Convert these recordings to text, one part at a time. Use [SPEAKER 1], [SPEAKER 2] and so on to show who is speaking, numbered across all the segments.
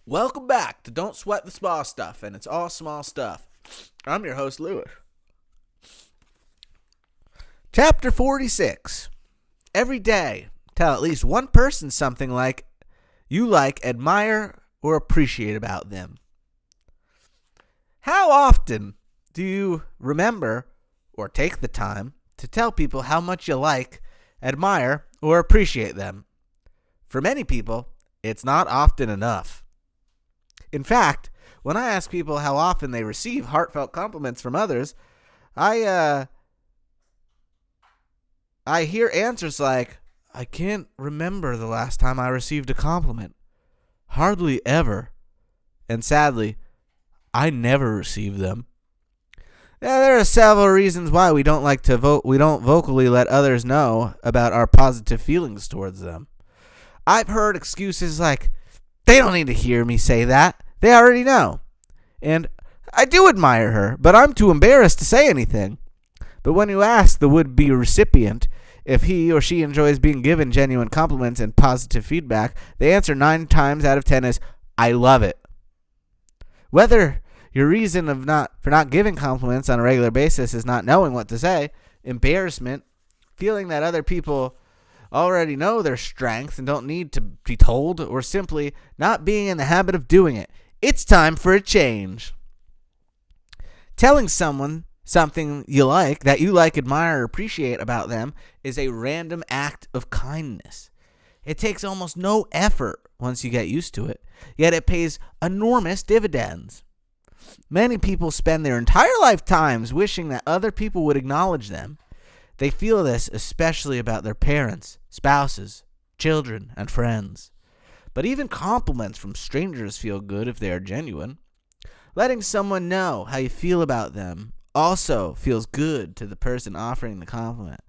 [SPEAKER 1] Welcome back to Don't Sweat the Small Stuff, and it's all small stuff. I'm your host, Lewis. Chapter 46. Every day, tell at least one person something you like, admire, or appreciate about them. How often do you remember or take the time to tell people how much you like, admire, or appreciate them? For many people, it's not often enough. In fact, when I ask people how often they receive heartfelt compliments from others, I hear answers like, I can't remember the last time I received a compliment. Hardly ever. And sadly, I never receive them. Now, there are several reasons why we don't vocally let others know about our positive feelings towards them. I've heard excuses like, they don't need to hear me say that. They already know. And I do admire her, but I'm too embarrassed to say anything. But when you ask the would-be recipient if he or she enjoys being given genuine compliments and positive feedback, the answer 9 times out of 10 is, I love it. Whether your reason for not giving compliments on a regular basis is not knowing what to say, embarrassment, feeling that other people already know their strengths and don't need to be told, or simply not being in the habit of doing it, it's time for a change. Telling someone something that you like, admire, or appreciate about them is a random act of kindness. It takes almost no effort once you get used to it, yet it pays enormous dividends. Many people spend their entire lifetimes wishing that other people would acknowledge them. They feel this especially about their parents, spouses, children, and friends. But even compliments from strangers feel good if they are genuine. Letting someone know how you feel about them also feels good to the person offering the compliment.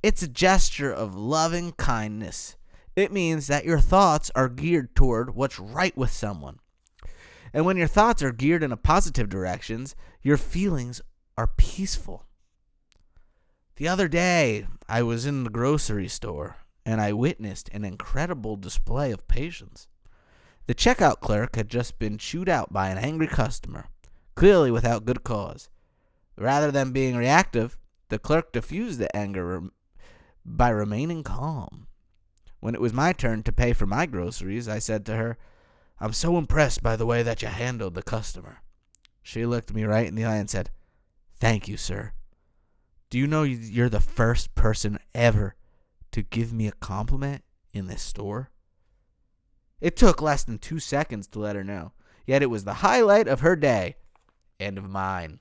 [SPEAKER 1] It's a gesture of loving kindness. It means that your thoughts are geared toward what's right with someone. And when your thoughts are geared in a positive directions, your feelings are peaceful. The other day, I was in the grocery store, and I witnessed an incredible display of patience. The checkout clerk had just been chewed out by an angry customer, clearly without good cause. Rather than being reactive, the clerk diffused the anger by remaining calm. When it was my turn to pay for my groceries, I said to her, I'm so impressed by the way that you handled the customer. She looked me right in the eye and said, Thank you, sir. Do you know you're the first person ever to give me a compliment in this store? It took less than 2 seconds to let her know, yet it was the highlight of her day and of mine.